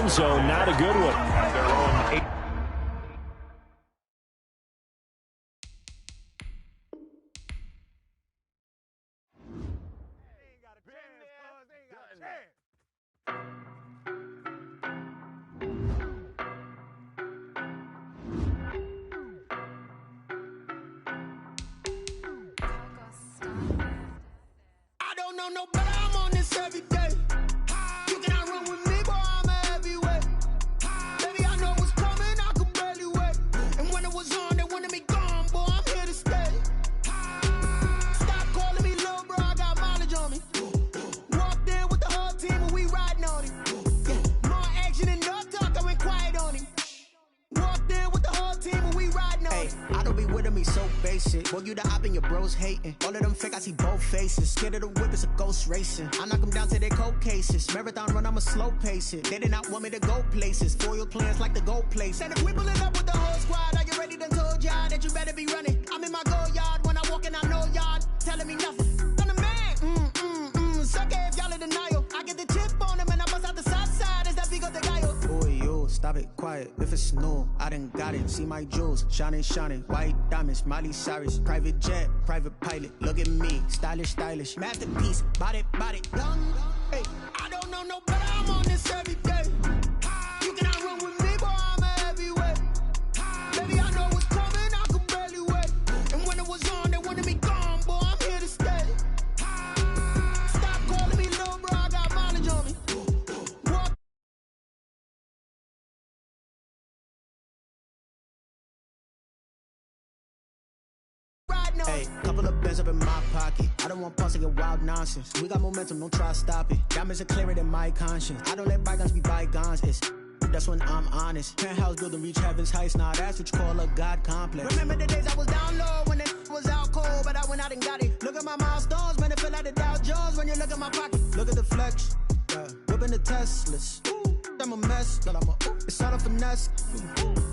end zone. Not a good one. At their own 8. I don't know no better, I'm on this every day. You cannot run with me, boy, I'm a heavyweight. Baby, I know what's coming, I could barely wait. And when it was on, they wanted me gone, boy, I'm here to stay. Stop calling me little bro, I got mileage on me. Walked in with the whole team and we riding on him. Yeah, more action and no talk, I went quiet on him. Walked in with the whole team and we riding on him. I don't be with me so basic. Boy, you the op and your bros hating. All of them fake, I see both faces. Scared of the whip, it's a ghost racing. I knock them down to their cold cases. Marathon run, I'ma slow pace it. They did not want me to go places. Foil plans like the gold place. And if we pulling up with the whole squad, are you ready? Done told y'all that you better be running. I'm in my go yard when I walk in, I know y'all telling me nothing. I'm the man. Suck it if y'all in denial. I get the chip on them and I bust out the south side. Is that Vigo de Gallo? Boy, yo, stop it, quiet. If it's new, I done got it. See my jewels, shining, shining. White diamonds, Miley Cyrus. Private jet, private pilot. Look at me, stylish, stylish. Masterpiece, body, young. Hey, I don't know no better, I'm on this every day. You cannot run with me, boy, I'm a heavyweight. Baby, I know what's coming, I could barely wait. And when it was on, they wanted me gone, boy, I'm here to stay. Stop calling me little bro, I got mileage on me. Walk. Hey, couple of bands up in my pocket. I don't want pause to get wild nonsense. We got momentum, don't try to stop it. Diamonds are clearer than my conscience. I don't let bygones be bygones. That's when I'm honest. Penthouse building reach heaven's heights. Now that's what you call a God complex. Remember the days I was down low when it was out cold, but I went out and got it. Look at my milestones, man, it feel like the Dow Jones when you look at my pocket. Look at the flex, whipping the Teslas. I'm a mess, but it's all a finesse.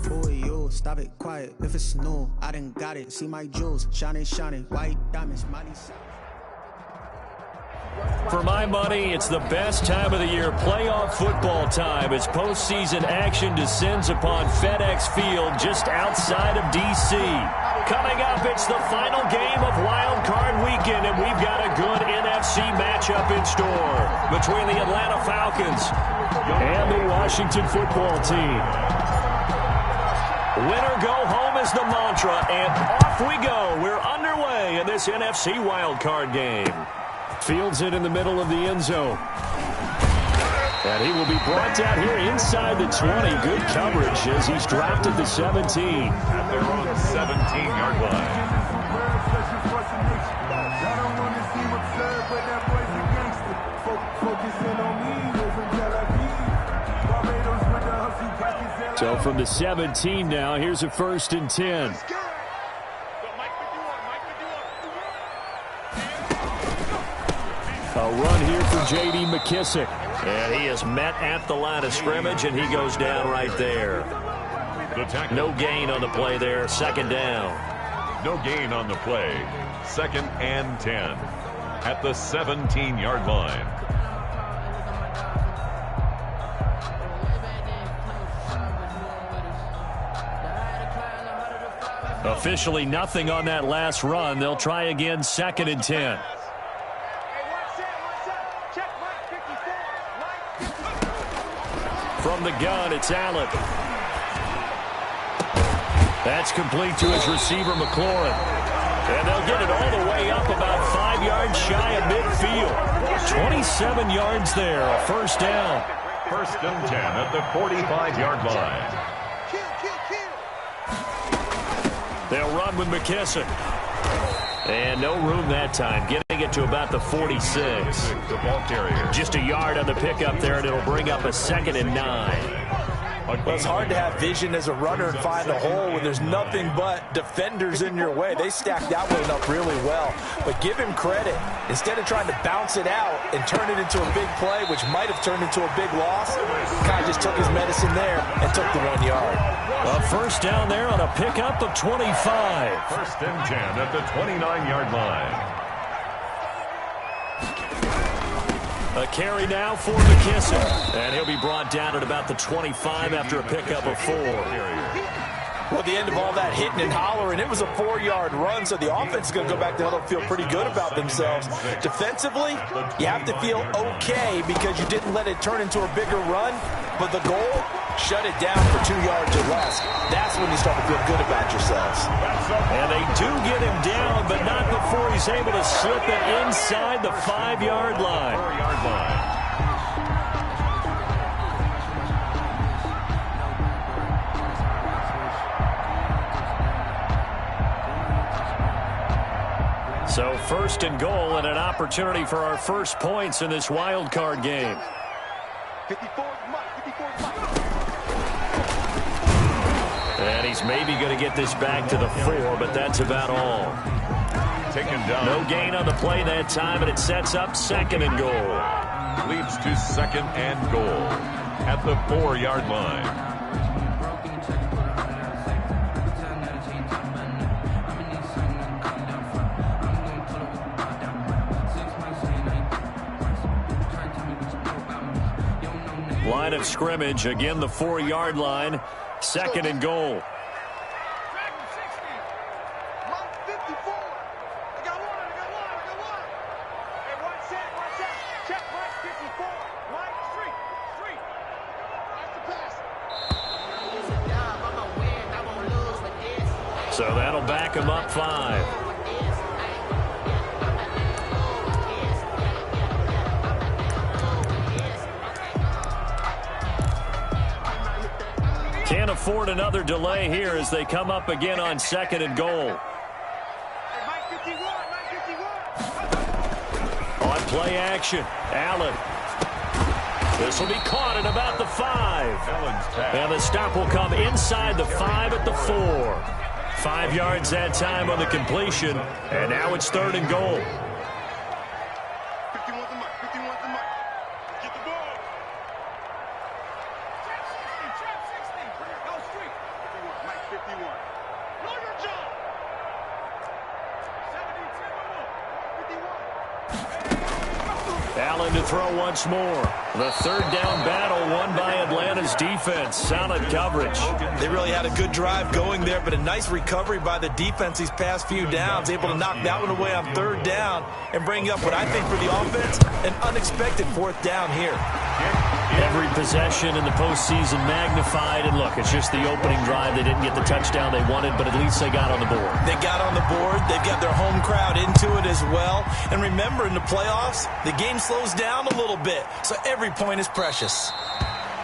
Boy, yo, stop it, quiet. If it's new, I done got it. See my jewels, shining, shining. White diamonds, Miley Cyrus. For my money, it's the best time of the year, playoff football time, as postseason action descends upon FedEx Field just outside of D.C. Coming up, it's the final game of Wild Card Weekend, and we've got a good NFC matchup in store between the Atlanta Falcons and the Washington football team. Winner go home is the mantra, and off we go. We're underway in this NFC Wild Card game. Fields it in the middle of the end zone. And he will be brought down here inside the 20. Good coverage as he's dropped at the 17. At their own 17-yard line. So from the 17 now, here's a 1st and 10. A run here for J.D. McKissick. And he is met at the line of scrimmage, and he goes down right there. No gain on the play there, 2nd down. No gain on the play. 2nd and 10 at the 17-yard line. Officially nothing on that last run. They'll try again, 2nd and 10. From the gun, it's Allen. That's complete to his receiver, McLaurin. And they'll get it all the way up about 5 yards shy of midfield. 27 yards there, a 1st down. 1st and 10 at the 45-yard line. They'll run with McKissick. And no room that time, getting it to about the 46. The ball carrier. Just a yard on the pickup there, and it'll bring up a 2nd and 9. Well, it's hard to have vision as a runner and find a hole when there's nothing but defenders in your way. They stacked that one up really well. But give him credit. Instead of trying to bounce it out and turn it into a big play, which might have turned into a big loss, guy just took his medicine there and took the 1 yard. A 1st down there on a pickup of 25. 1st and 10 at the 29-yard line. A carry now for McKissick. And he'll be brought down at about the 25 after a pickup of 4. Well, at the end of all that hitting and hollering, it was a 4-yard run, so the offense is going to go back to huddle and feel pretty good about themselves. Defensively, you have to feel okay because you didn't let it turn into a bigger run, but the goal, shut it down for 2 yards or less. That's when you start to feel good about yourselves. And they do get him down, but not before he's able to slip it inside the 5-yard line. 4-yard line. So 1st and goal and an opportunity for our first points in this wild card game. 54 And he's maybe going to get this back to the 4, but that's about all. Taken down. No gain on the play that time, and it sets up 2nd and goal. Leads to 2nd and goal at the 4-yard line. Line of scrimmage, again the 4-yard line, 2nd and goal. So that'll back him up 5. Can't afford another delay here as they come up again on 2nd and goal. On play action, Allen. This will be caught at about the 5. And the stop will come inside the 5 at the 4. 5 yards that time on the completion, and now it's 3rd and goal. Allen to throw once more. The 3rd down battle won by Atlanta's defense. Solid coverage. They really had a good drive going there, but a nice recovery by the defense these past few downs. Able to knock that one away on 3rd down and bring up what I think for the offense, an unexpected 4th down here. Every possession in the postseason magnified, and look, it's just the opening drive. They didn't get the touchdown they wanted, but at least they got on the board. They got on the board. They've got their home crowd into it as well. And remember, in the playoffs, the game slows down a little bit, so every point is precious.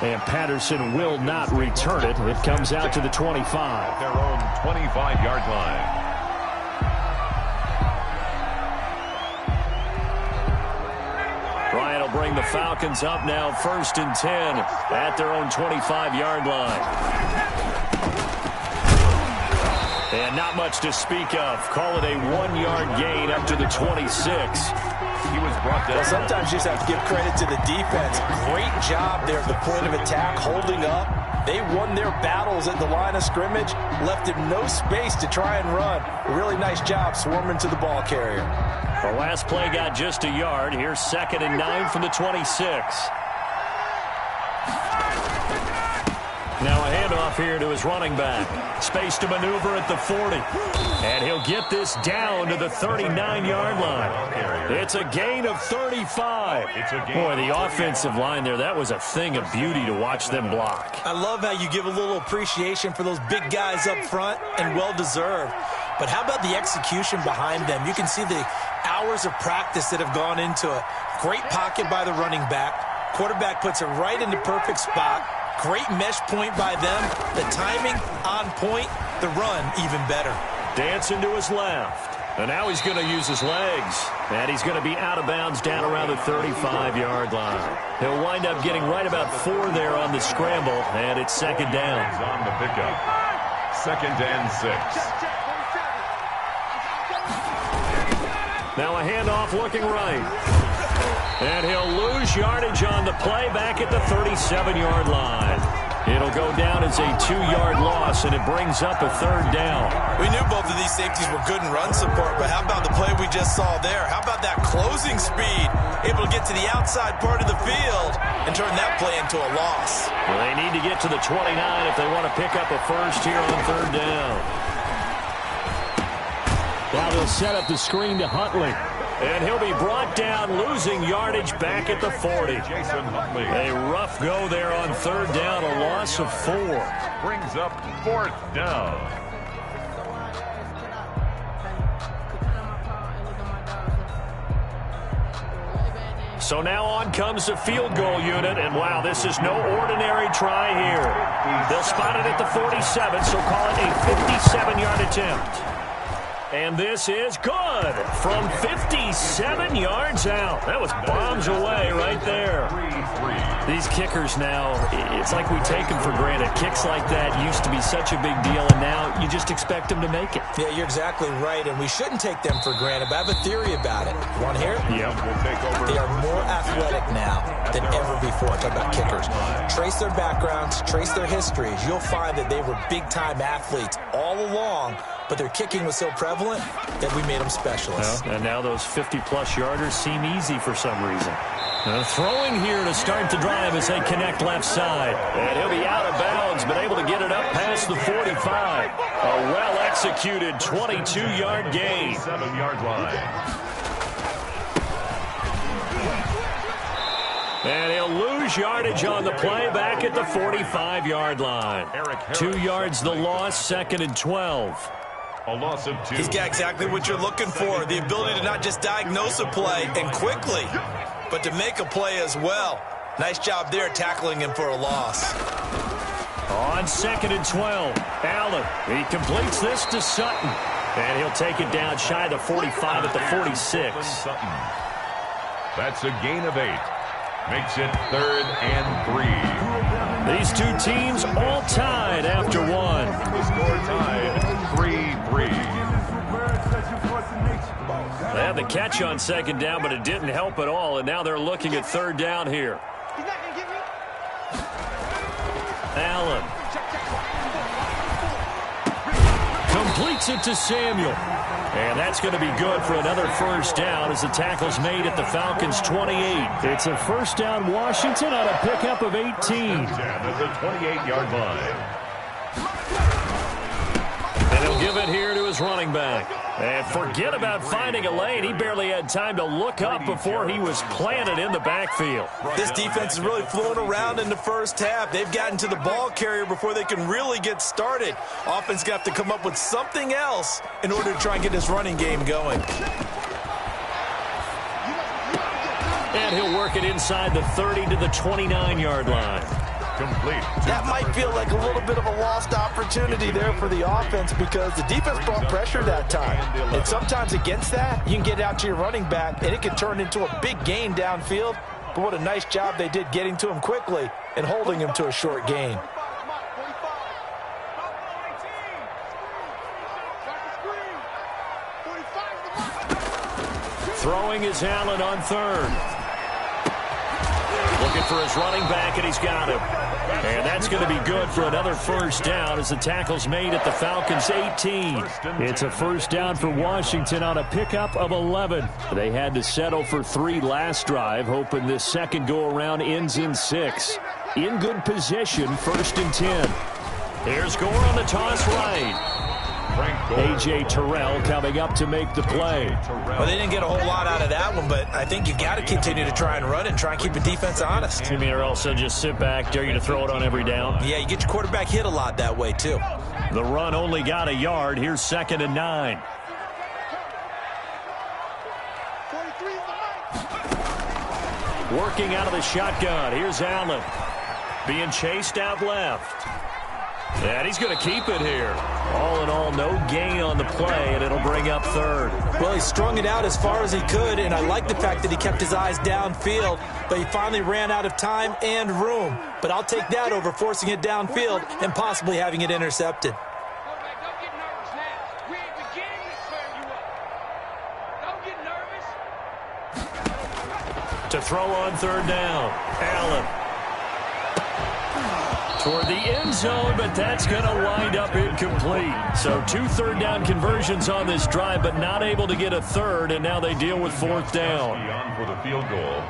And Patterson will not return it. It comes out to the 25. Their own 25-yard line. Bryant will bring the Falcons up now 1st and 10 at their own 25-yard line. And not much to speak of. Call it a 1-yard gain up to the 26. He was brought down. Well, sometimes you just have to give credit to the defense. Great job there at the point of attack, holding up. They won their battles at the line of scrimmage, left him no space to try and run. A really nice job swarming to the ball carrier. The last play got just a yard. Here's 2nd and 9 from the 26. Now a handoff here to his running back. Space to maneuver at the 40. And he'll get this down to the 39-yard line. It's a gain of 35. Boy, the offensive line there, that was a thing of beauty to watch them block. I love how you give a little appreciation for those big guys up front, and well-deserved. But how about the execution behind them? You can see the hours of practice that have gone into it. Great pocket by the running back. Quarterback puts it right in the perfect spot. Great mesh point by them. The timing on point. The run even better. Dancing to his left. And now he's going to use his legs. And he's going to be out of bounds down around the 35-yard line. He'll wind up getting right about 4 there on the scramble. And it's 2nd down. He's on the pickup. 2nd and 6. Now a handoff looking right. And he'll lose yardage on the play back at the 37-yard line. It'll go down as a 2-yard loss, and it brings up a 3rd down. We knew both of these safeties were good in run support, but how about the play we just saw there? How about that closing speed? Able to get to the outside part of the field and turn that play into a loss. Well, they need to get to the 29 if they want to pick up a first here on 3rd down. Now they'll set up the screen to Huntley. And he'll be brought down, losing yardage back at the 40. A rough go there on 3rd down, a loss of 4. Brings up 4th down. So now on comes the field goal unit, and wow, this is no ordinary try here. They'll spot it at the 47, so call it a 57-yard attempt. And this is good from 57 yards out. That was bombs away right there. These kickers now, it's like we take them for granted. Kicks like that used to be such a big deal, and now you just expect them to make it. Yeah, you're exactly right, and we shouldn't take them for granted, but I have a theory about it. Want to hear it? Yeah. They are more athletic now than ever before. Talk about kickers. Trace their backgrounds, trace their histories. You'll find that they were big-time athletes all along, but their kicking was so prevalent that we made them specialists. And now those 50-plus yarders seem easy for some reason. Throwing here to start the drive as they connect left side. And he'll be out of bounds, but able to get it up past the 45. A well-executed 22-yard gain. 7-yard line. And he'll lose yardage on the play back at the 45-yard line. 2 yards the loss, 2nd and 12. A loss of 2. He's got exactly what you're looking for, the ability to not just diagnose a play and quickly, but to make a play as well. Nice job there tackling him for a loss. On 2nd and 12, Allen, he completes this to Sutton. And he'll take it down shy of the 45 at the 46. That's a gain of 8. Makes it 3rd and 3. These two teams all tied after 1. The score tied 3-3. They had the catch on 2nd down, but it didn't help at all, and now they're looking at 3rd down here. Allen completes it to Samuel. And that's going to be good for another first down as the tackle's made at the Falcons' 28. It's a first down Washington on a pickup of 18. At the 28-yard line. And he'll give it here to his running back. And forget about finding a lane. He barely had time to look up before he was planted in the backfield. This defense is really flown around in the first half. They've gotten to the ball carrier before they can really get started. Offense got to come up with something else in order to try and get this running game going. And he'll work it inside the 30 to the 29-yard line. Complete. That might feel like a little bit of a lost opportunity there for the offense because the defense brought pressure that time. And sometimes against that, you can get out to your running back, and it can turn into a big gain downfield. But what a nice job they did getting to him quickly and holding him to a short gain. Throwing is Allen on 3rd. Looking for his running back, and he's got him. And that's going to be good for another first down as the tackle's made at the Falcons' 18. It's a first down for Washington on a pickup of 11. They had to settle for 3 last drive, hoping this second go-around ends in 6. In good position, 1st and 10. Here's Gore on the toss right. A.J. Terrell coming up to make the play. Well, they didn't get a whole lot out of that one, but I think you got to continue to try and run and try and keep the defense honest. You mean or also just sit back, dare you to throw it on every down? Yeah, you get your quarterback hit a lot that way, too. The run only got a yard. Here's 2nd and 9. Working out of the shotgun. Here's Allen. Being chased out left. And he's going to keep it here. All in all, no gain on the play, and it'll bring up 3rd. Well, he strung it out as far as he could, and I like the fact that he kept his eyes downfield, but he finally ran out of time and room. But I'll take that over forcing it downfield and possibly having it intercepted. To throw on 3rd down, Allen. toward the end zone, but that's going to wind up incomplete. So 2 third-down conversions on this drive, but not able to get a third, and now they deal with 4th down. On for the field goal,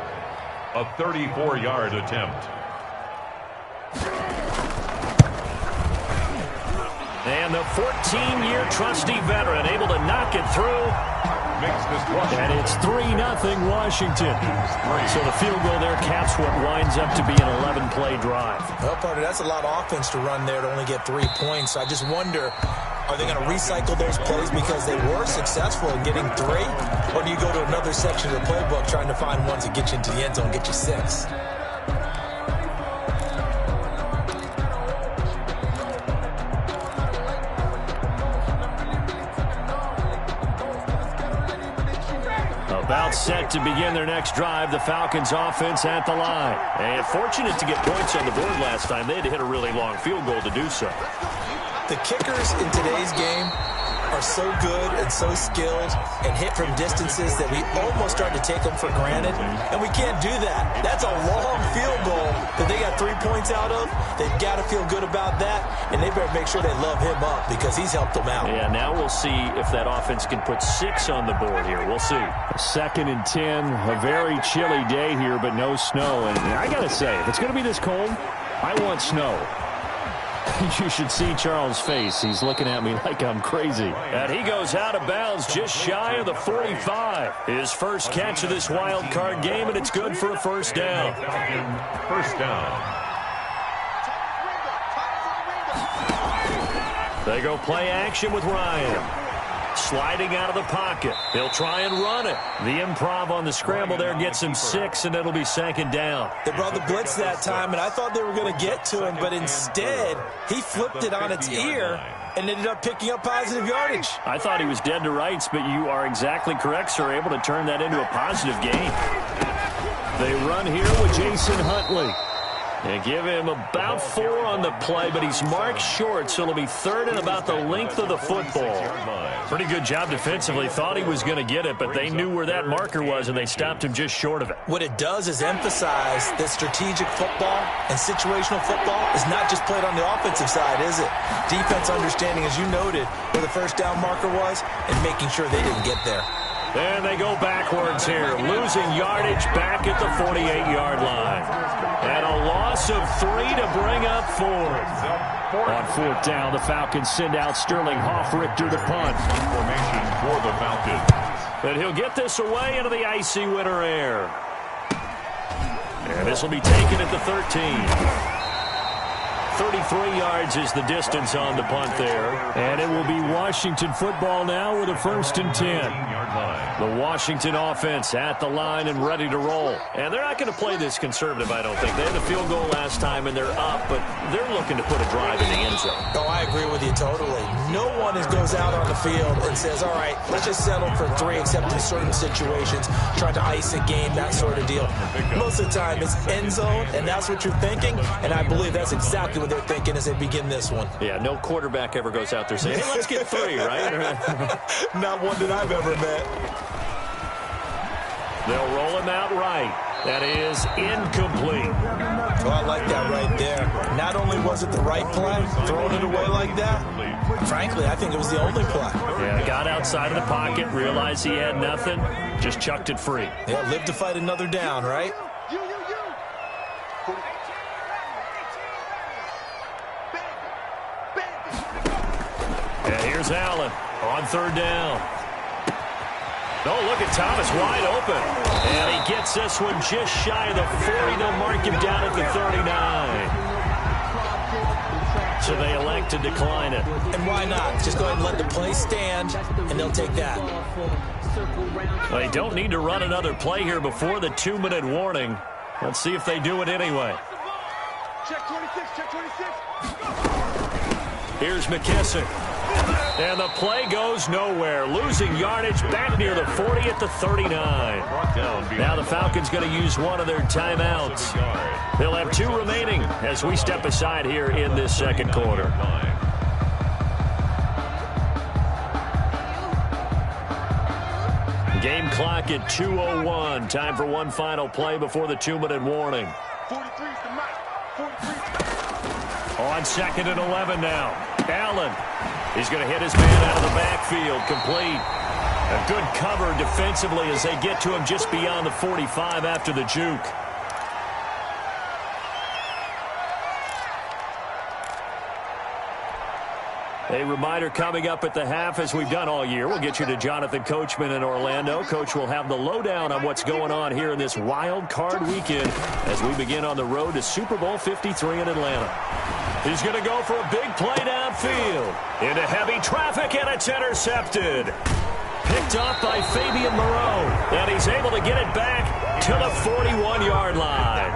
a 34-yard attempt. And the 14-year trusty veteran able to knock it through. And it's 3-0 Washington. So the field goal there caps what winds up to be an 11-play drive. Well, partner, that's a lot of offense to run there to only get 3 points. I just wonder, are they going to recycle those plays because they were successful in getting 3? Or do you go to another section of the playbook trying to find ones that get you into the end zone and get you 6? About set to begin their next drive, the Falcons offense at the line. And fortunate to get points on the board last time. They had to hit a really long field goal to do so. The kickers in today's game are so good and so skilled and hit from distances that we almost start to take them for granted, and we can't do that. That's a long field goal that they got 3 points out of. They've got to feel good about that, and they better make sure they love him up because he's helped them out. Yeah, now we'll see if that offense can put 6 on the board here. We'll see. 2nd and 10, a very chilly day here, but no snow. And I got to say, if it's going to be this cold, I want snow. You should see Charles' face. He's looking at me like I'm crazy. And he goes out of bounds just shy of the 45. His first catch of this wild card game, and it's good for a 1st down. First down. They go play action with Ryan. Sliding out of the pocket. They'll try and run it. The improv on the scramble there gets him 6, and it'll be 2nd down. They brought the blitz that time, and I thought they were going to get to him, but instead, he flipped it on its ear and ended up picking up positive yardage. I thought he was dead to rights, but you are exactly correct, sir. Able to turn that into a positive gain. They run here with Jason Huntley. They give him about 4 on the play, but he's marked short, so it'll be 3rd and about the length of the football. Pretty good job defensively. Thought he was going to get it, but they knew where that marker was, and they stopped him just short of it. What it does is emphasize that strategic football and situational football is not just played on the offensive side, is it? Defense understanding, as you noted, where the 1st down marker was and making sure they didn't get there. And they go backwards here, losing yardage back at the 48-yard line. And a loss of 3 to bring up 4th. On 4th down, the Falcons send out Sterling Hoffrichter to punt. Formation for the Falcons. And he'll get this away into the icy winter air. And this will be taken at the 13. 33 yards is the distance on the punt there. And it will be Washington football now with a 1st and 10. The Washington offense at the line and ready to roll. And they're not going to play this conservative, I don't think. They had a field goal last time, and they're up, but they're looking to put a drive in the end zone. Oh, I agree with you totally. No one goes out on the field and says, all right, let's just settle for 3, except in certain situations, trying to ice a game, that sort of deal. Most of the time, it's end zone, and that's what you're thinking, and I believe that's exactly what they're thinking as they begin this one. Yeah, no quarterback ever goes out there saying, hey, let's get 3, right? Not one that I've ever met. They'll roll him out right. That is incomplete. Oh, I like that right there. Not only was it the right play, throwing it away like that, frankly, I think it was the only play. Yeah, got outside of the pocket, realized he had nothing, just chucked it free. Yeah, live to fight another down, right? And here's Allen on 3rd down. Oh, look at Thomas wide open. And he gets this one just shy of the 40. They'll mark him down at the 39. So they elect to decline it. And why not? Just go ahead and let the play stand, and they'll take that. Well, they don't need to run another play here before the 2-minute warning. Let's see if they do it anyway. Check 26, check 26. Here's McKissick. And the play goes nowhere. Losing yardage back near the 40 at the 39. Now the Falcons going to use one of their timeouts. They'll have 2 remaining as we step aside here in this 2nd quarter. Game clock at 2:01. Time for one final play before the 2-minute warning. 43 is the mark. 43. On 2nd and 11 now. Allen. He's going to hit his man out of the backfield. Complete. A good cover defensively as they get to him just beyond the 45 after the juke. A reminder coming up at the half, as we've done all year. We'll get you to Jonathan Coachman in Orlando. Coach will have the lowdown on what's going on here in this wild card weekend as we begin on the road to Super Bowl 53 in Atlanta. He's going to go for a big play downfield. Into heavy traffic, and it's intercepted. Picked off by Fabian Moreau. And he's able to get it back to the 41-yard line.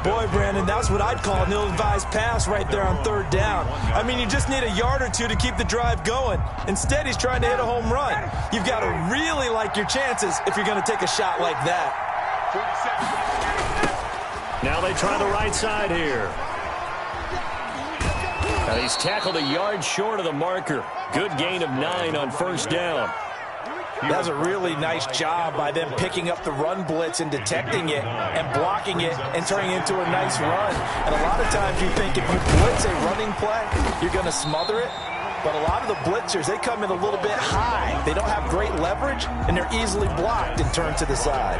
Boy, Brandon, that's what I'd call an ill-advised pass right there on 3rd down. I mean, you just need a yard or two to keep the drive going. Instead, he's trying to hit a home run. You've got to really like your chances if you're going to take a shot like that. Now they try the right side here. And he's tackled a yard short of the marker. Good gain of 9 on 1st down. That was a really nice job by them picking up the run blitz and detecting it and blocking it and turning it into a nice run. And a lot of times you think if you blitz a running play, you're going to smother it. But a lot of the blitzers, they come in a little bit high. They don't have great leverage, and they're easily blocked and turned to the side.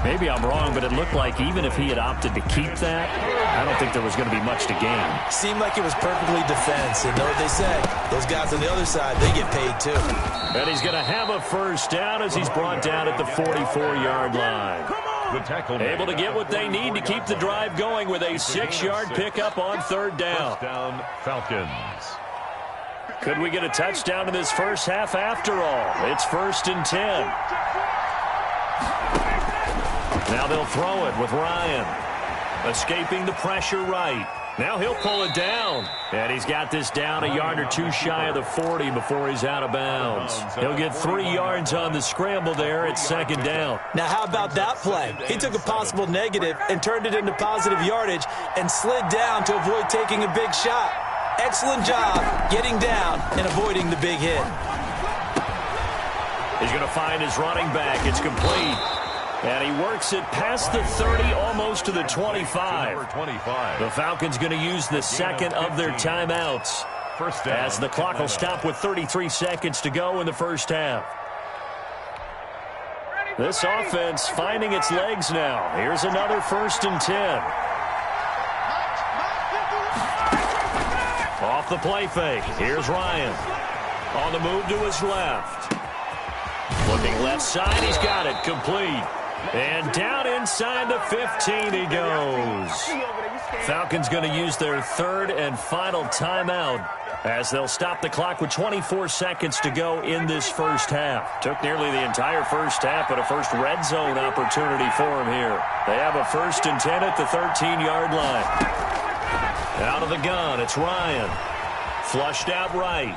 Maybe I'm wrong, but it looked like even if he had opted to keep that, I don't think there was going to be much to gain. Seemed like it was perfectly defense. And know what they said? Those guys on the other side, they get paid too. And he's going to have a 1st down as he's brought down at the 44-yard line. Able to get what they need to keep the drive going with a 6-yard pickup on 3rd down. First down, Falcons. Could we get a touchdown in this first half after all? It's 1st and 10. Now they'll throw it with Ryan. Escaping the pressure right. Now he'll pull it down. And he's got this down a yard or two shy of the 40 before he's out of bounds. He'll get 3 yards on the scramble there at 2nd down. Now how about that play? He took a possible negative and turned it into positive yardage and slid down to avoid taking a big shot. Excellent job getting down and avoiding the big hit. He's going to find his running back. It's complete. And he works it past the 30, almost to the 25. The Falcons going to use the 2nd of their timeouts as the clock will stop with 33 seconds to go in the first half. This offense finding its legs now. Here's another 1st and 10. Off the play fake. Here's Ryan. On the move to his left. Looking left side. He's got it. Complete. And down inside the 15 he goes. Falcons going to use their 3rd and final timeout as they'll stop the clock with 24 seconds to go in this first half. Took nearly the entire first half, but a first red zone opportunity for him here. They have a 1st and 10 at the 13-yard line. Out of the gun, it's Ryan. Flushed out right.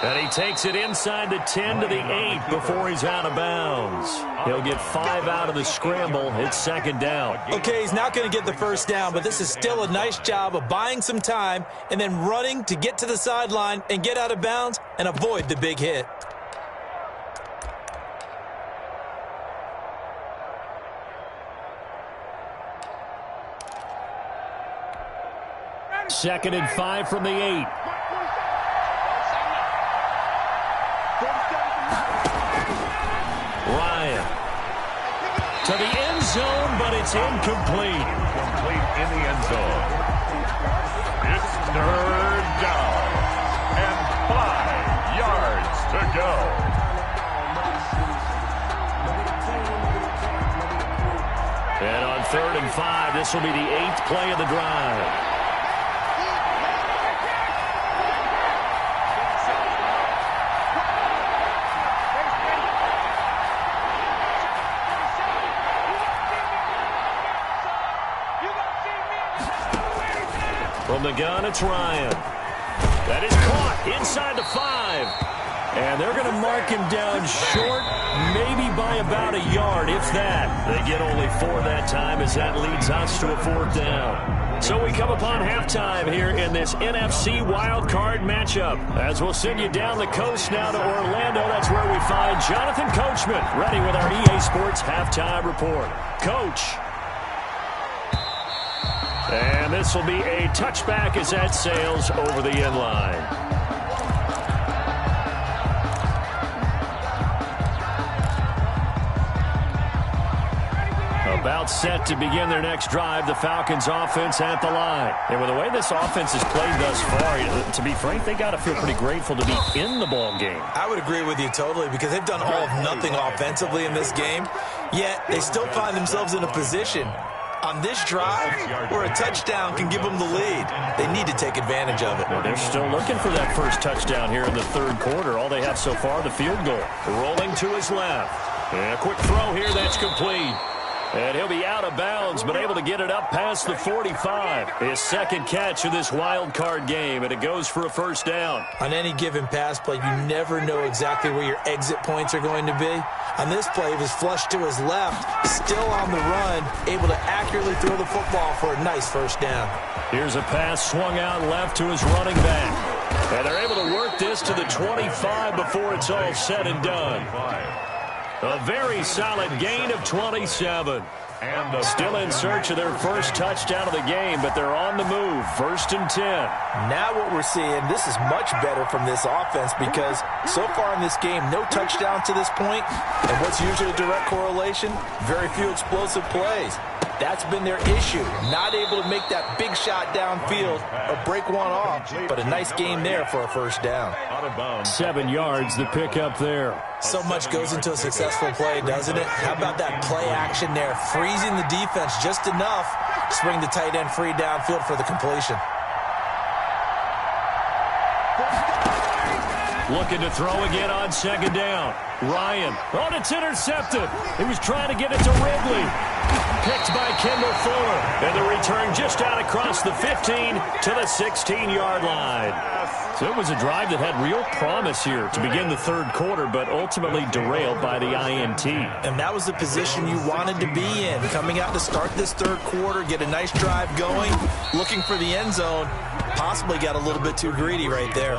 And he takes it inside the 10 to the 8 before he's out of bounds. He'll get 5 out of the scramble. It's 2nd down. Okay, he's not going to get the 1st down, but this is still a nice job of buying some time and then running to get to the sideline and get out of bounds and avoid the big hit. Second and 5 from the 8. Ryan to the end zone, but it's incomplete. Complete in the end zone. It's 3rd down and 5 yards to go. And on 3rd and 5, this will be the 8th play of the drive. From the gun, it's Ryan. That is caught inside the 5. And they're going to mark him down short, maybe by about a yard, if that. They get only 4 that time as that leads us to a 4th down. So we come upon halftime here in this NFC wildcard matchup. As we'll send you down the coast now to Orlando, that's where we find Jonathan Coachman, ready with our EA Sports halftime report. Coach. And this will be a touchback as that sails over the end line. About set to begin their next drive, the Falcons offense at the line. And with the way this offense has played thus far, to be frank, they got to feel pretty grateful to be in the ball game. I would agree with you totally because they've done all of nothing offensively in this game, yet they still find themselves in a position on this drive where a touchdown can give them the lead. They need to take advantage of it. Well, they're still looking for that first touchdown here in the third quarter. All they have so far, the field goal. Rolling to his left. And a quick throw here, that's complete. And he'll be out of bounds, but able to get it up past the 45. His second catch of this wild card game, and it goes for a first down. On any given pass play, you never know exactly where your exit points are going to be. On this play, he was flushed to his left, still on the run, able to accurately throw the football for a nice first down. Here's a pass swung out left to his running back. And they're able to work this to the 25 before it's all said and done. A very solid gain of 27. And still in search of their first touchdown of the game, but they're on the move. 1st and 10. Now what we're seeing, this is much better from this offense because so far in this game, no touchdown to this point. And what's usually a direct correlation? Very few explosive plays. That's been their issue. Not able to make that big shot downfield or break one off, but a nice game there for a first down. 7 yards, the pickup there. So much goes into a successful play, doesn't it? How about that play action there? Freezing the defense just enough to swing the tight end free downfield for the completion. Looking to throw again on second down. Ryan. Oh, it's intercepted. He was trying to get it to Ridley. Picked by Kendall Fuller. And the return just out across the 15 to the 16-yard line. So it was a drive that had real promise here to begin the third quarter, but ultimately derailed by the INT. And that was the position you wanted to be in. Coming out to start this third quarter, get a nice drive going, looking for the end zone. Possibly got a little bit too greedy right there.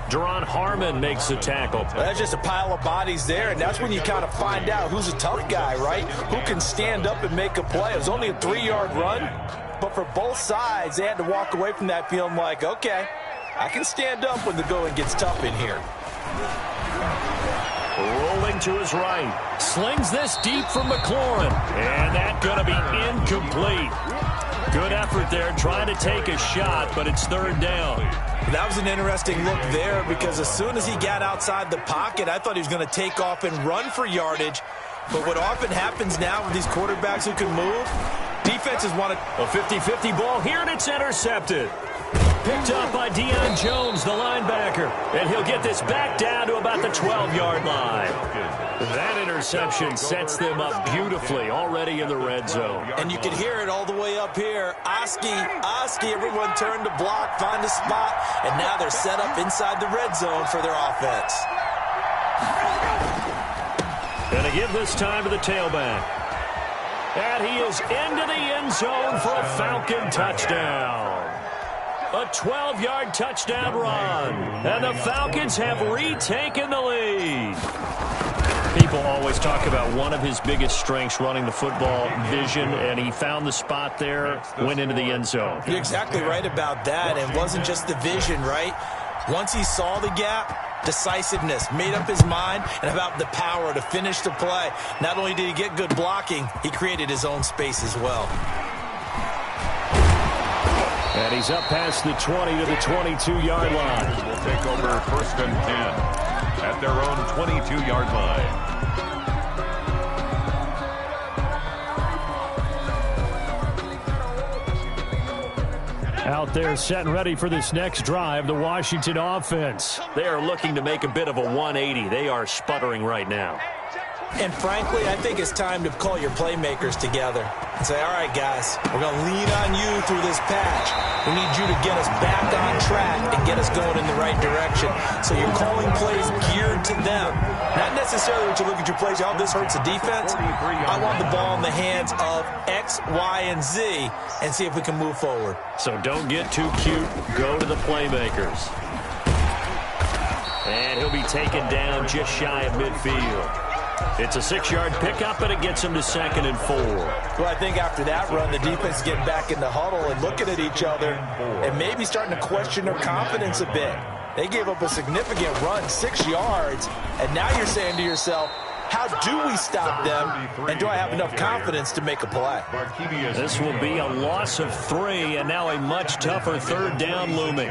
Deron Harmon makes the tackle. That's just a pile of bodies there, and that's when you kind of find out who's a tough guy, right? Who can stand up and make a play. It was only a 3-yard run, but for both sides, they had to walk away from that feeling like, okay, I can stand up when the going gets tough in here. Rolling to his right. Slings this deep from McLaurin, and that's going to be incomplete. Good effort there, trying to take a shot, but it's third down. That was an interesting look there because as soon as he got outside the pocket, I thought he was going to take off and run for yardage. But what often happens now with these quarterbacks who can move, defenses want a 50-50 ball here, and it's intercepted. Picked up by Deion Jones, the linebacker. And he'll get this back down to about the 12-yard line. That interception sets them up beautifully already in the red zone. And you can hear it all the way up here. Oski, everyone turned to block, find a spot, and now they're set up inside the red zone for their offense. Gonna give this time to the tailback. And he is into the end zone for a Falcon touchdown. A 12-yard touchdown run. And the Falcons have retaken the lead. People always talk about one of his biggest strengths running the football, vision, and he found the spot there, went into the end zone. You're exactly right about that. It wasn't just the vision, right? Once he saw the gap, decisiveness, made up his mind, and about the power to finish the play. Not only did he get good blocking, he created his own space as well. And he's up past the 20 to the 22-yard line. Will take over 1st and 10 at their own 22-yard line. Out there set and ready for this next drive, the Washington offense. They are looking to make a bit of a 180. They are sputtering right now. And frankly, I think it's time to call your playmakers together and say, all right, guys, we're going to lean on you through this patch. We need you to get us back on track and get us going in the right direction. So you're calling plays geared to them. Not necessarily when you look at your plays, oh, this hurts the defense. I want the ball in the hands of X, Y, and Z and see if we can move forward. So don't get too cute. Go to the playmakers. And he'll be taken down just shy of midfield. It's a 6-yard pickup, and it gets them to 2nd and 4. Well, I think after that run, the defense is getting back in the huddle and looking at each other and maybe starting to question their confidence a bit. They gave up a significant run, 6 yards, and now you're saying to yourself, how do we stop them, and do I have enough confidence to make a play? This will be a loss of 3, and now a much tougher 3rd down looming.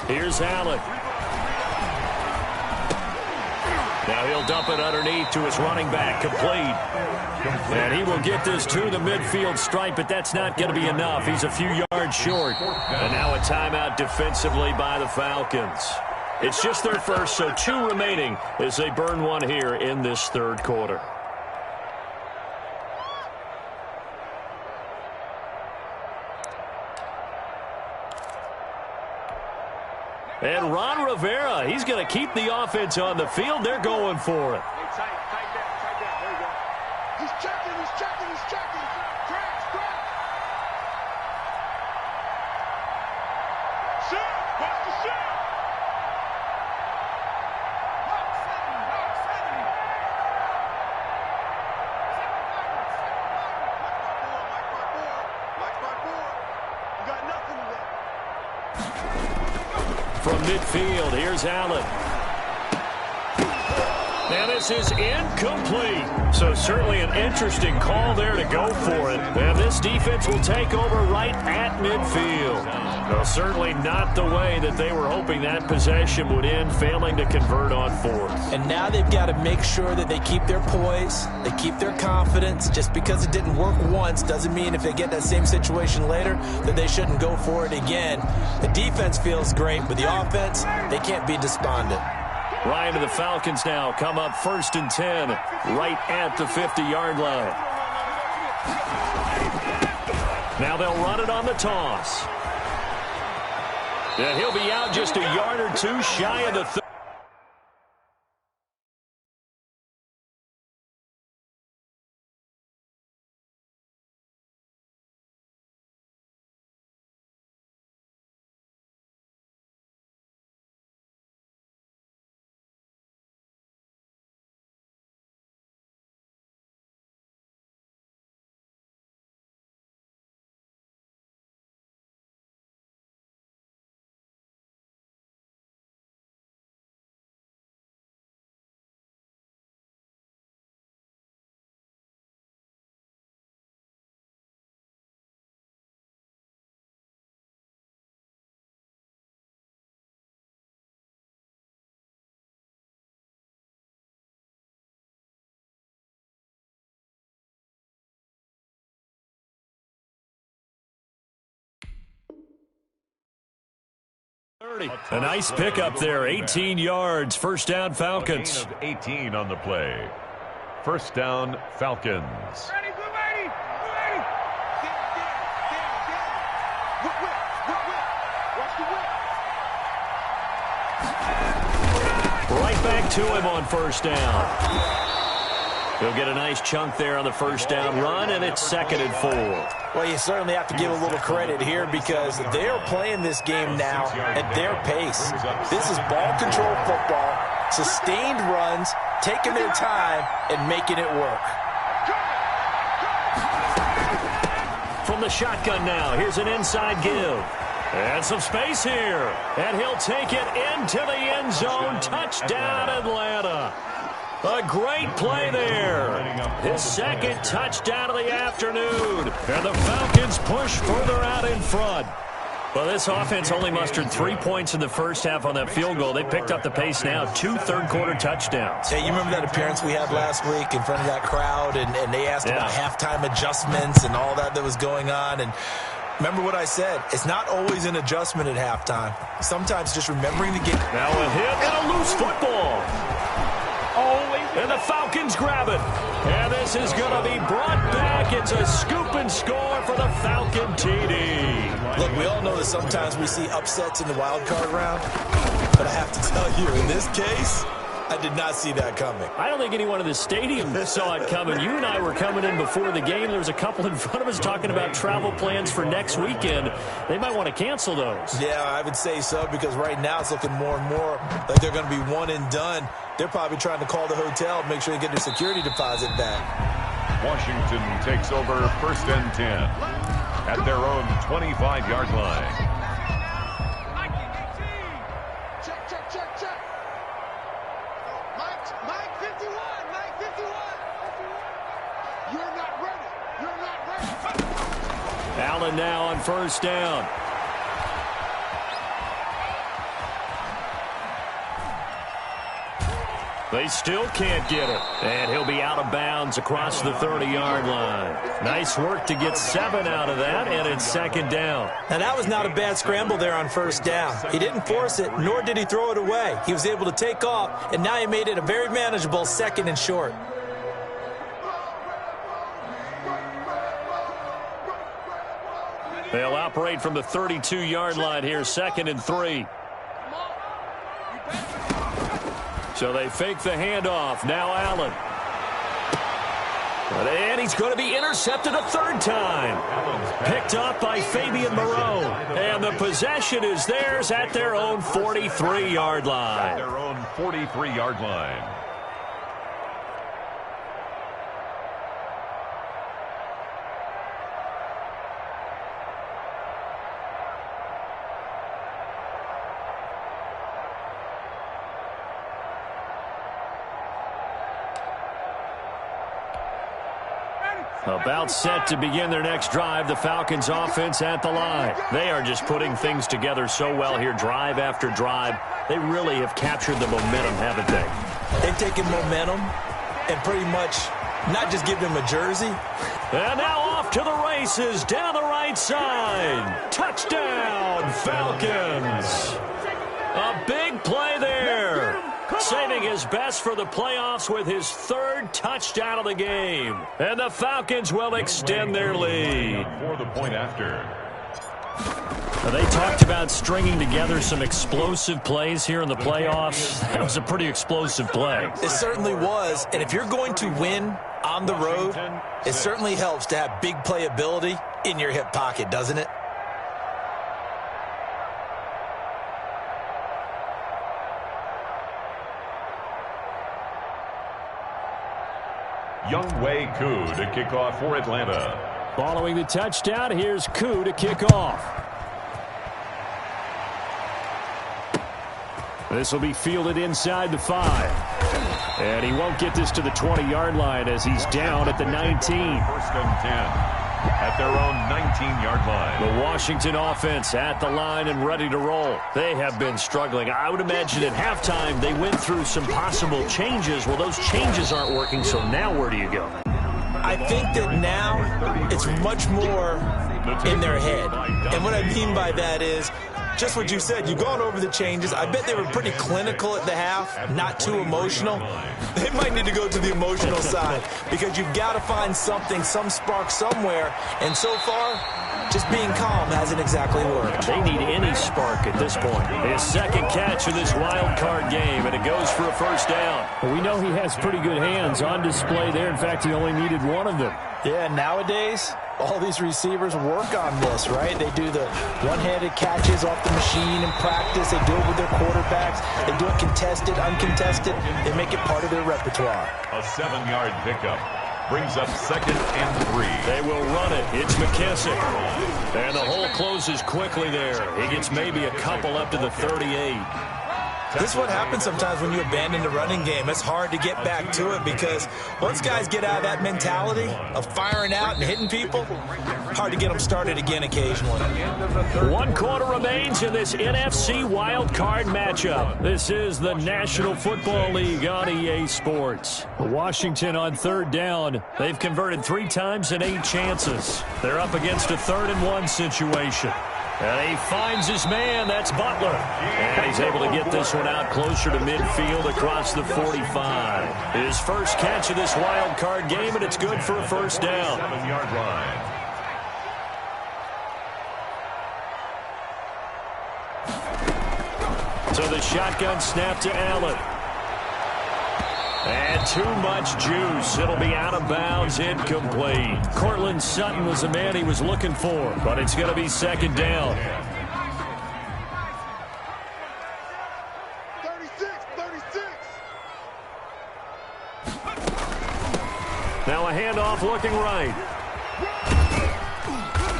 Here's Allen. Now he'll dump it underneath to his running back, complete. And he will get this to the midfield stripe, but that's not going to be enough. He's a few yards short. And now a timeout defensively by the Falcons. It's just their first, so 2 remaining as they burn one here in this 3rd quarter. And Ron Rivera, he's going to keep the offense on the field. They're going for it. Hey, tight there. There you go. He's checking. Cracks. Shoot! Watch the shoot! You got nothing to that. From midfield, here's Allen. And this is incomplete. So certainly an interesting call there to go for it. And this defense will take over right at midfield. Well, certainly not the way that they were hoping that possession would end, failing to convert on 4th. And now they've got to make sure that they keep their poise, they keep their confidence. Just because it didn't work once doesn't mean if they get that same situation later that they shouldn't go for it again. The defense feels great, but the offense, they can't be despondent. Ryan to the Falcons now come up 1st and 10 right at the 50-yard line. Now they'll run it on the toss. And he'll be out just a yard or 2 shy of the 30. A nice pickup there, 18 yards, 1st down Falcons. 18 on the play. 1st down Falcons. Ready. Whip. Watch the whip. Right back to him on 1st down. He'll get a nice chunk there on the 1st down run, and it's 2nd and 4. Well, you certainly have to give a little credit here because they are playing this game now at their pace. This is ball control football, sustained runs, taking their time, and making it work. From the shotgun now, here's an inside give. And some space here. And he'll take it into the end zone. Touchdown, Atlanta. A great play there. His 2nd touchdown of the afternoon. And the Falcons push further out in front. Well, this offense only mustered 3 points in the first half on that field goal. They picked up the pace now, 2 third-quarter touchdowns. Hey, you remember that appearance we had last week in front of that crowd, and they asked about halftime adjustments and all that was going on, and remember what I said. It's not always an adjustment at halftime. Sometimes just remembering the game. Now a hit and a loose football. And the Falcons grab it. And this is going to be brought back. It's a scoop and score for the Falcon TD. Look, we all know that sometimes we see upsets in the wild card round. But I have to tell you, in this case, I did not see that coming. I don't think anyone in the stadium saw it coming. You and I were coming in before the game. There was a couple in front of us talking about travel plans for next weekend. They might want to cancel those. Yeah, I would say so, because right now it's looking more and more like they're going to be one and done. They're probably trying to call the hotel, make sure they get their security deposit back. Washington takes over 1st and 10 at their own 25-yard line. Mike 51, Mike 51. You're not ready. You're not ready. Allen now on 1st down. They still can't get it. And he'll be out of bounds across the 30-yard line. Nice work to get 7 out of that, and it's 2nd down. Now, that was not a bad scramble there on 1st down. He didn't force it, nor did he throw it away. He was able to take off, and now he made it a very manageable 2nd and short. They'll operate from the 32-yard line here, 2nd and 3. So they fake the handoff. Now Allen. And he's going to be intercepted a 3rd time. Picked up by Fabian Moreau. And the possession is theirs at their own 43-yard line. At their own 43-yard line. About set to begin their next drive, the Falcons offense at the line. They are just putting things together so well here, drive after drive. They really have captured the momentum, haven't they? They've taken momentum and pretty much not just given him a jersey. And now off to the races down the right side. Touchdown, Falcons. A big play there. Saving his best for the playoffs with his 3rd touchdown of the game. And the Falcons will extend their lead. For the point after. They talked about stringing together some explosive plays here in the playoffs. That was a pretty explosive play. It certainly was. And if you're going to win on the road, it certainly helps to have big playability in your hip pocket, doesn't it? Younghoe Koo to kick off for Atlanta. Following the touchdown, here's Koo to kick off. This will be fielded inside the 5. And he won't get this to the 20-yard line as he's down at the 19. 1st and 10 at their own 19-yard line. The Washington offense at the line and ready to roll. They have been struggling. I would imagine at halftime they went through some possible changes. Well, those changes aren't working, so now where do you go? I think that now it's much more in their head. And what I mean by that is just what you said. You've gone over the changes. I bet they were pretty clinical at the half, not too emotional. They might need to go to the emotional side because you've got to find something, some spark somewhere. And so far, just being calm hasn't exactly worked. They need any spark at this point. His 2nd catch of this wild card game, and it goes for a 1st down. Well, we know he has pretty good hands on display there. In fact, he only needed one of them. Yeah, nowadays, all these receivers work on this, right? They do the one-handed catches off the machine in practice. They do it with their quarterbacks. They do it contested, uncontested. They make it part of their repertoire. A 7-yard pickup brings up 2nd and 3. They will run it. It's McKissick. And the hole closes quickly there. He gets maybe a couple up to the 38. This is what happens sometimes when you abandon the running game. It's hard to get back to it because once guys get out of that mentality of firing out and hitting people, hard to get them started again occasionally. 1 quarter remains in this NFC wild card matchup. This is the National Football League on EA Sports. Washington on 3rd down. They've converted 3 times in 8 chances. They're up against a 3rd and 1 situation. And he finds his man. That's Butler. And he's able to get this one out closer to midfield across the 45. His first catch of this wild card game, and it's good for a 1st down. 7-yard line. So the shotgun snap to Allen. And too much juice. It'll be out of bounds, incomplete. Cortland Sutton was the man he was looking for, but it's going to be second down. 36. Now a handoff looking right.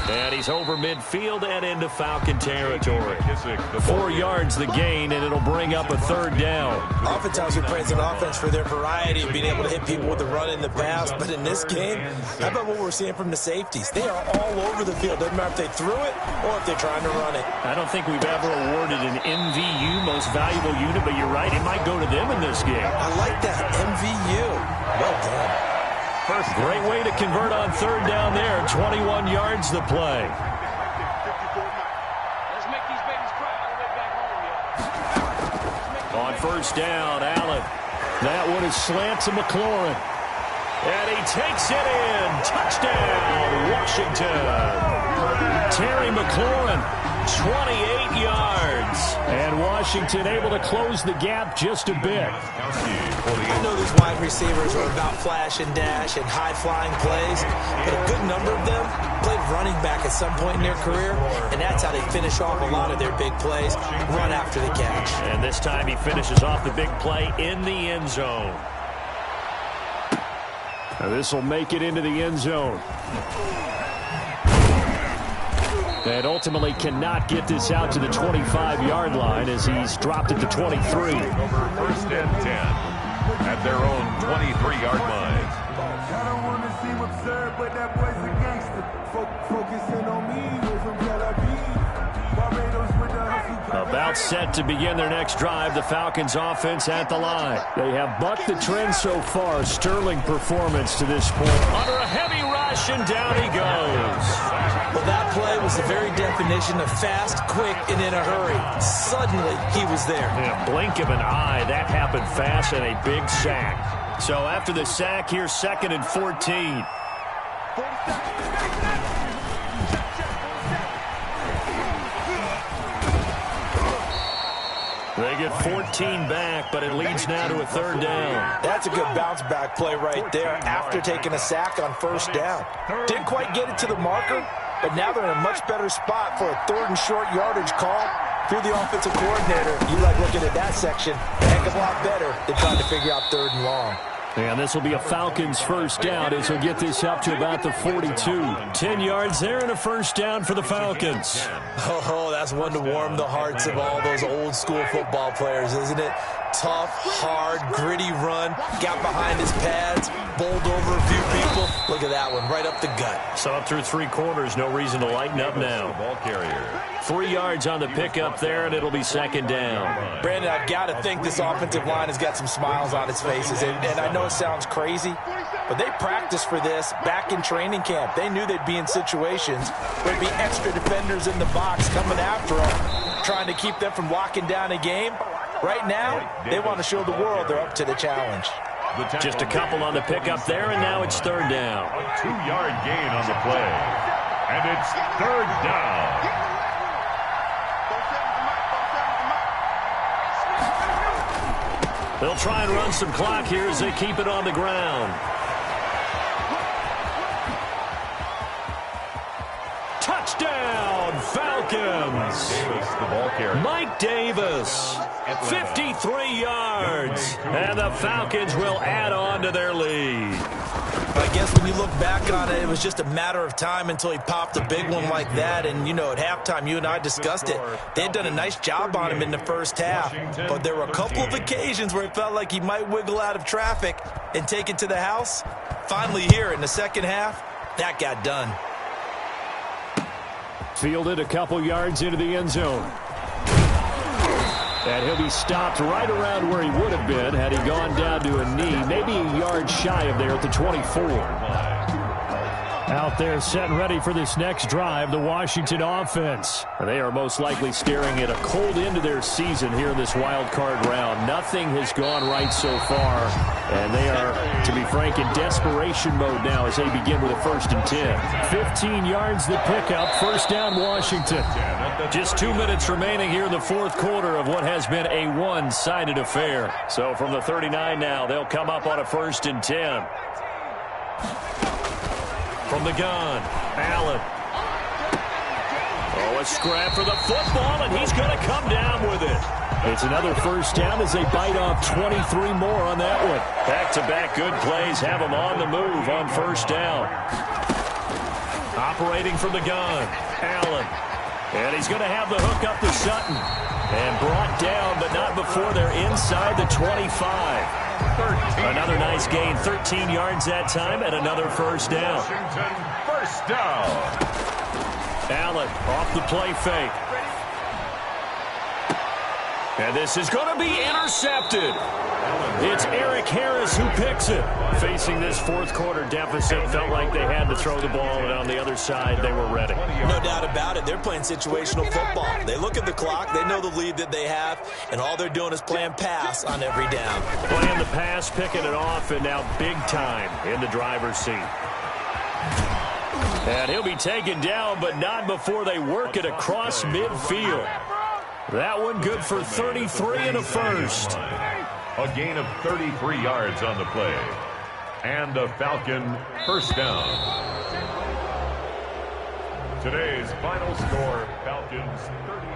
And he's over midfield and into Falcon territory. 4 yards the gain, and it'll bring up a third down. Oftentimes we praise an offense for their variety of being able to hit people with the run and the pass, but in this game, how about what we're seeing from the safeties? They are all over the field. Doesn't matter if they threw it or if they're trying to run it. I don't think we've ever awarded an MVU, most valuable unit, but you're right, it might go to them in this game. I like that, MVU. Well done. Great way to convert on third down there. 21 yards the play. Let's make these babies cry all the way back home, On first down, Allen. That one is slant to McLaurin. And he takes it in. Touchdown, Washington. Terry McLaurin, 28 yards. And Washington able to close the gap just a bit. I know these wide receivers are about flash and dash and high-flying plays, but a good number of them played running back at some point in their career, and that's how they finish off a lot of their big plays, run after the catch. And this time he finishes off the big play in the end zone. Now this will make it into the end zone. And ultimately cannot get this out to the 25-yard line as he's dropped it to 23. Over first and 10 at their own 23-yard line. I don't want to seem absurd, but that boy's a gangster. Focusing on me, we're from Tel Aviv. Barbados with the hustle. About set to begin their next drive, the Falcons offense at the line. They have bucked the trend so far. Sterling performance to this point. Under a heavy rush, and down he goes. Well, that play was the very definition of fast, quick, and in a hurry. Suddenly, he was there. In a blink of an eye, that happened fast, and a big sack. So after the sack, here's 2nd and 14. They get 14 back, but it leads now to a third down. That's a good bounce-back play right there after taking a sack on first down. Didn't quite get it to the marker, but now they're in a much better spot for a 3rd and short yardage call. If you're the offensive coordinator, you like looking at that section a heck of a lot better than trying to figure out 3rd and long. And this will be a Falcons first down as he'll get this up to about the 42. 10 yards there and a first down for the Falcons. Oh, that's one to warm the hearts of all those old school football players, isn't it? Tough, hard, gritty run, got behind his pads, bowled over a few people. Look at that one, right up the gut. So up through 3 quarters, no reason to lighten up now. Ball carrier. 3 yards on the pickup there, and it'll be second down. Brandon, I've got to think this offensive line has got some smiles on its faces, and I know it sounds crazy, but they practiced for this back in training camp. They knew they'd be in situations where there'd be extra defenders in the box coming after them, trying to keep them from locking down a game. Right now, they want to show the world they're up to the challenge. Just a couple on the pickup there, and now it's third down. A 2-yard gain on the play. And it's third down. They'll try and run some clock here as they keep it on the ground. Touchdown, Falcons. Davis, the ball carrier. Mike Davis, 53 yards. And the Falcons will add on to their lead. I guess when you look back on it, it was just a matter of time until he popped a big one like that. And, you know, at halftime, you and I discussed it. They had done a nice job on him in the first half. But there were a couple of occasions where it felt like he might wiggle out of traffic and take it to the house. Finally here in the second half, that got done. Fielded a couple yards into the end zone. And he'll be stopped right around where he would have been had he gone down to a knee, maybe a yard shy of there at the 24. Out there set and ready for this next drive, the Washington offense. They are most likely staring at a cold end to their season here in this wild card round. Nothing has gone right so far, and they are to be frank, in desperation mode now as they begin with a 1st and 10. 15 yards the pickup, first down Washington. Just 2 minutes remaining here in the 4th quarter of what has been a one-sided affair. So from the 39 now, they'll come up on a 1st and 10. From the gun, Allen. Oh, a scrap for the football, and he's going to come down with it. It's another first down as they bite off 23 more on that one. Back-to-back good plays have them on the move on first down. Operating from the gun, Allen. And he's going to have the hook up to Sutton. And brought down, but not before they're inside the 25. Another nice gain, 13 yards that time, and another first down. Washington, first down. Allen off the play fake. And this is going to be intercepted. It's Eric Harris who picks it. Facing this 4th quarter deficit, felt like they had to throw the ball, and on the other side, they were ready. No doubt about it. They're playing situational football. They look at the clock. They know the lead that they have, and all they're doing is playing pass on every down. Playing the pass, picking it off, and now big time in the driver's seat. And he'll be taken down, but not before they work it across midfield. That one good for 33 and a first. A gain of 33 yards on the play. And a Falcon first down. Today's final score, Falcons 30.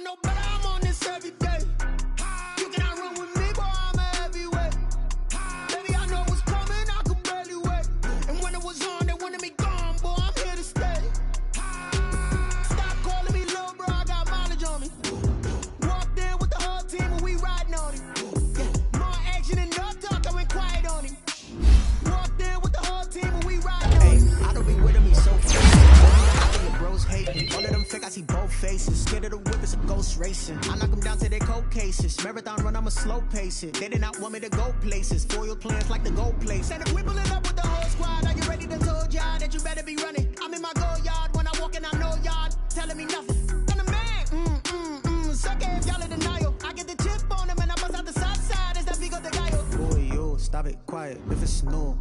No, but I'm on this every day. You cannot run with me, boy, I'm a heavyweight. Baby, I know what's coming, I could barely wait. And when it was on, they wanted me gone, boy, I'm here to stay. Stop calling me little bro, I got mileage on me. Walked in with the whole team and we riding on him. Yeah, more action and no talk, I went quiet on him. Walked in with the whole team and we riding on him. I don't be with me so fast. Your bros hate me. All of them fake, I see both faces. Scared of the whip, it's a ghost racing. I knock them down to their cold cases. Marathon run, I'ma slow pace it. They did not want me to go places. Foil plans like the gold place. And if we pulling up with the whole squad, are you ready to told y'all that you better be running? I'm in my go yard. When I walk in, I know y'all telling me nothing. I'm the man. Suck it if y'all in denial. I get the chip on them and I bust out the south side. It's that big of the guy. Boy, yo, stop it, quiet. If it's no.